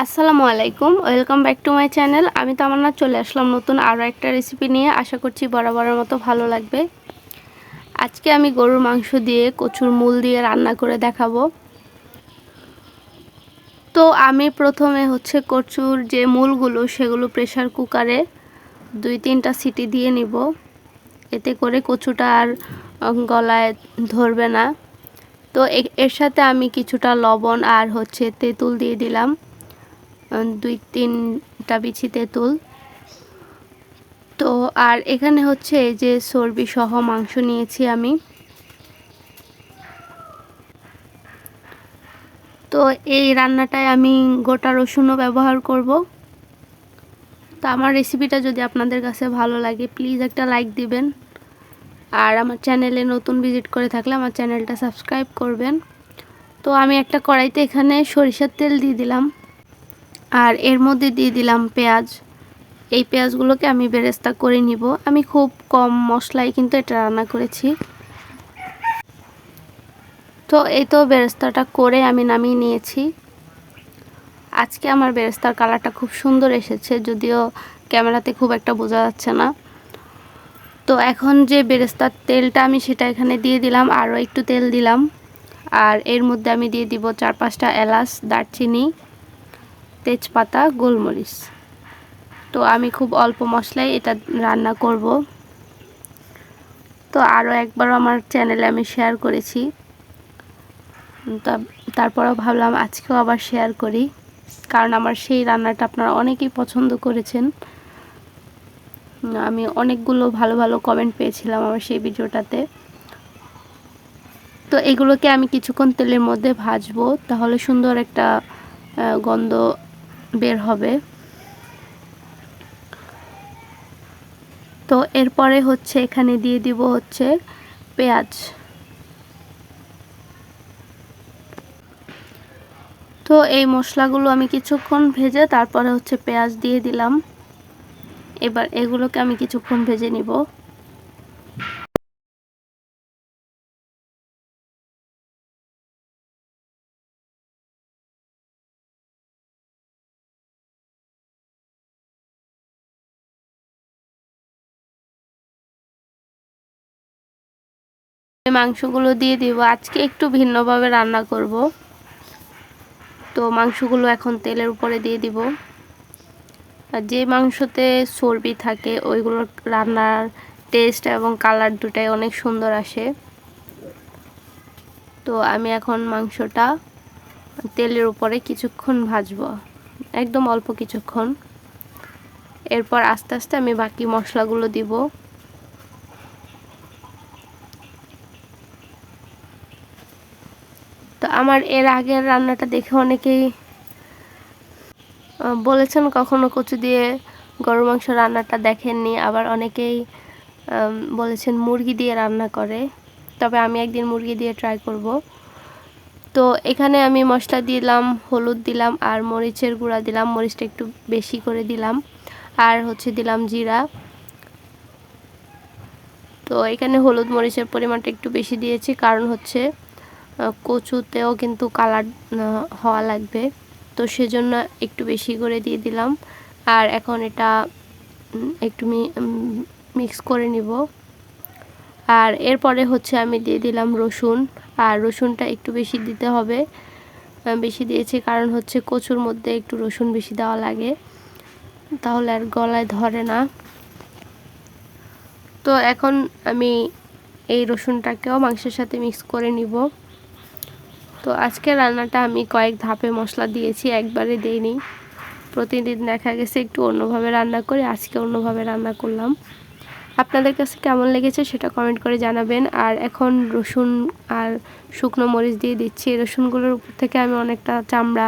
আসসালামু আলাইকুম, welcome back to my channel. আমি তামান্না চলে আসলাম নতুন আরও একটা রেসিপি নিয়ে। আশা করছি বরাবরের মতো ভালো লাগবে। আজকে আমি গরুর মাংস দিয়ে কচুর মূল দিয়ে রান্না করে দেখাবো। তো আমি প্রথমে কচুর যে মূলগুলো সেগুলো প্রেসার কুকারে 2-3টা সিটি দিয়ে নিব, এতে করে কচুটা আর গলায় ধরবে না। তো এর সাথে আমি কিছুটা লবণ আর তেঁতুল দিয়ে দিলাম, 2-3টা বিচি তেঁতুল। তো আর এখানে এই যে চর্বি সহ মাংস নিয়েছি আমি। তো এই রান্নাটায় আমি গোটা রসুনও ব্যবহার করব। তো আমার রেসিপিটা যদি আপনাদের কাছে ভালো লাগে প্লিজ একটা লাইক দিবেন, আর আমার চ্যানেলে নতুন ভিজিট করে থাকলে আমার চ্যানেলটা সাবস্ক্রাইব করবেন। তো আমি একটা কড়াইতে এখানে সরিষার তেল দিয়ে দিলাম, আর এর মধ্যে দিয়ে দিলাম পেঁয়াজ। এই পেঁয়াজগুলোকে আমি বেরেস্তা করে নিব। আমি খুব কম মশলায় কিন্তু এটা রান্না করেছি। তো এই তো বেরেস্তাটা করে আমি নামিয়ে নিয়েছি। আজকে আমার বেরেস্তার কালারটা খুব সুন্দর এসেছে, যদিও ক্যামেরাতে খুব একটা বোঝা যাচ্ছে না। তো এখন যে বেরেস্তার তেলটা আমি সেটা এখানে দিয়ে দিলাম, আরও একটু তেল দিলাম। আর এর মধ্যে আমি দিয়ে দিব 4-5টা এলাচ, দারচিনি, তেজপাতা, গোলমরিচ। তো আমি খুব অল্প মশলায় এটা রান্না করব। তো আরও একবার আমার চ্যানেলে আমি শেয়ার করেছি, তারপরেও ভাবলাম আজকেও আবার শেয়ার করি, কারণ আমার সেই রান্নাটা আপনারা অনেকেই পছন্দ করেছেন। আমি অনেকগুলো ভালো ভালো কমেন্ট পেয়েছিলাম আমার সেই ভিডিওটাতে। তো এগুলোকে আমি কিছুক্ষণ তেলের মধ্যে ভাজবো, তাহলে সুন্দর একটা গন্ধ বের হবে। তো এরপরে এখানে দিয়ে দিব পেঁয়াজ। তো এই মশলাগুলো আমি কিছুক্ষণ ভেজে তারপরে পেঁয়াজ দিয়ে দিলাম। এবার এগুলোকে আমি কিছুক্ষণ ভেজে নিব। মাংসগুলো দিয়ে দিব। আজকে একটু ভিন্নভাবে রান্না করব। তো মাংসগুলো এখন তেলের উপরে দিয়ে দিব। আর যে মাংসতে চর্বি থাকে ওইগুলো রান্নার টেস্ট এবং কালার দুটাই অনেক সুন্দর আসে। তো আমি এখন মাংসটা তেলের উপরে কিছুক্ষণ ভাজবো, একদম অল্প কিছুক্ষণ। এরপর আস্তে আস্তে আমি বাকি মশলাগুলো দিব। তো আমার এর আগের রান্নাটা দেখে অনেকেই বলেছেন কখনো কচু দিয়ে গরুর মাংস রান্নাটা দেখেননি, আবার অনেকেই বলেছেন মুরগি দিয়ে রান্না করে। তবে আমি একদিন মুরগি দিয়ে ট্রাই করব। তো এখানে আমি মশলা দিলাম, হলুদ দিলাম আর মরিচের গুঁড়া দিলাম, মরিচটা একটু বেশি করে দিলাম। আর দিলাম জিরা। তো এখানে হলুদ মরিচের পরিমাণটা একটু বেশি দিয়েছি, কারণ কচুতেও কিন্তু কালার হওয়া লাগবে, তো সেজন্য একটু বেশি করে দিয়ে দিলাম। আর এখন এটা একটু মিক্স করে নিব। আর এরপরে আমি দিয়ে দিলাম রসুন, আর রসুনটা একটু বেশি দিতে হবে। বেশি দিয়েছি কারণ কচুর মধ্যে একটু রসুন বেশি দেওয়া লাগে, তাহলে আর গলায় ধরে না। তো এখন আমি এই রসুনটাকেও মাংসের সাথে মিক্স করে নিব। তো আজকে রান্নাটা আমি কয়েক ধাপে মশলা দিয়েছি, একবারে দেইনি। প্রতিদিন দেখা গেছে একটু অন্যভাবে রান্না করে, আজকে অন্যভাবে রান্না করলাম। আপনাদের কাছে কেমন লেগেছে সেটা কমেন্ট করে জানাবেন। আর এখন রসুন আর শুকনো মরিচ দিয়ে দিচ্ছি। রসুনগুলোর উপর থেকে আমি অনেকটা চামড়া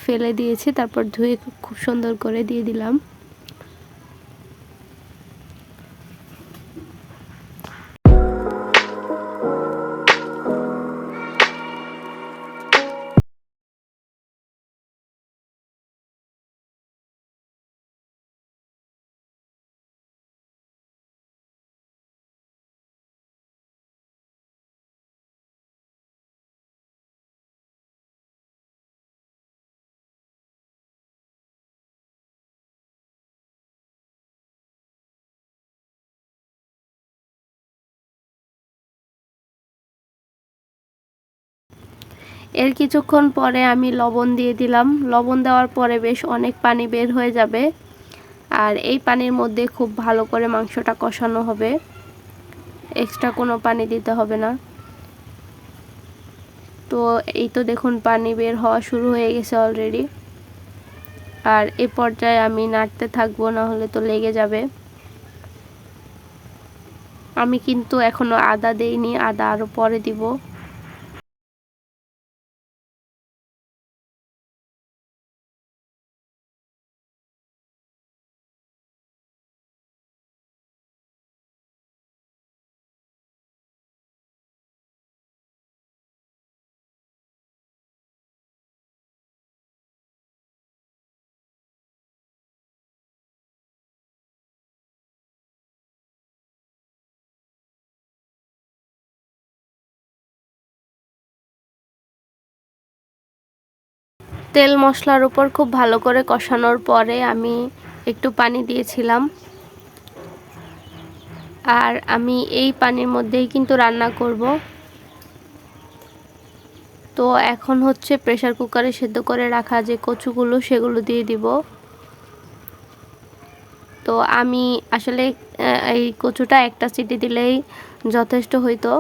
ফেলে দিয়েছি, তারপর ধুয়ে খুব সুন্দর করে দিয়ে দিলাম। এর কিছুক্ষণ পরে আমি লবণ দিয়ে দিলাম। লবণ দেওয়ার পরে বেশ অনেক পানি বের হয়ে যাবে, আর এই পানির মধ্যে খুব ভালো করে মাংসটা কষানো হবে, এক্সট্রা কোনো পানি দিতে হবে না। তো এই তো দেখুন পানি বের হওয়া শুরু হয়ে গেছে অলরেডি। আর এই পর্যায়ে আমি নাড়তে থাকবো, না হলে তো লেগে যাবে। আমি কিন্তু এখনো আদা দেইনি, আদা আরও পরে দিব। তেল মশলার উপর খুব ভালো করে কষানোর পরে আমি একটু পানি দিয়েছিলাম, আর আমি এই পানির মধ্যেই কিন্তু রান্না করব। তো এখন হচ্ছে প্রেসার কুকারে সেদ্ধ করে রাখা যে কচুগুলো সেগুলো দিয়ে দিব। তো আমি আসলে এই কচুটা একটা সিটি দিলেই যথেষ্ট হইতো,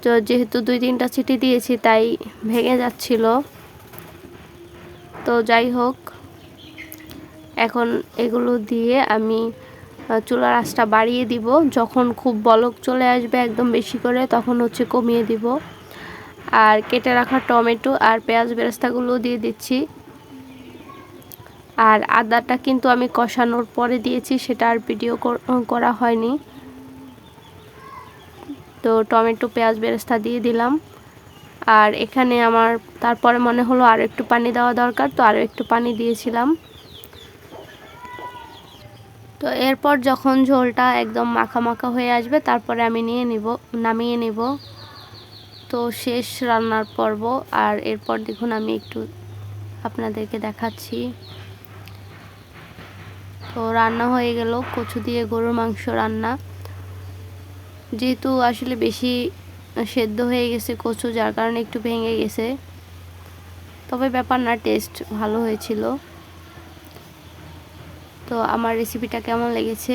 তো যেহেতু 2-3টা সিটি দিয়েছি তাই ভেঙে যাচ্ছিল। তো যাই হোক, এখন এগুলো দিয়ে আমি চুলার আঁচটা বাড়িয়ে দিব। যখন খুব বলক চলে আসবে একদম বেশি করে, তখন হচ্ছে কমিয়ে দিব। আর কেটে রাখা টমেটো আর পেঁয়াজ বেরেস্তাগুলো দিয়ে দিচ্ছি। আর আদাটা কিন্তু আমি কষানোর পরে দিয়েছি, সেটা আর ভিডিও করা হয়নি। তো টমেটো পেঁয়াজ বেরেস্তা দিয়ে দিলাম। আর এখানে আমার তারপরে মনে হলো আরও একটু পানি দেওয়া দরকার, তো আরও একটু পানি দিয়েছিলাম। তো এরপর যখন ঝোলটা একদম মাখা মাখা হয়ে আসবে, তারপরে আমি নামিয়ে নিব। তো শেষ রান্নার পর্ব। আর এরপর দেখুন আমি একটু আপনাদেরকে দেখাচ্ছি। তো রান্না হয়ে গেল, কচু দিয়ে গরুর মাংস রান্না। যেহেতু আসলে বেশি সেদ্ধ হয়ে গেছে কচু, যার কারণে একটু ভেঙে গেছে, তবে ব্যাপার না, টেস্ট ভালো হয়েছিল। তো আমার রেসিপিটা কেমন লেগেছে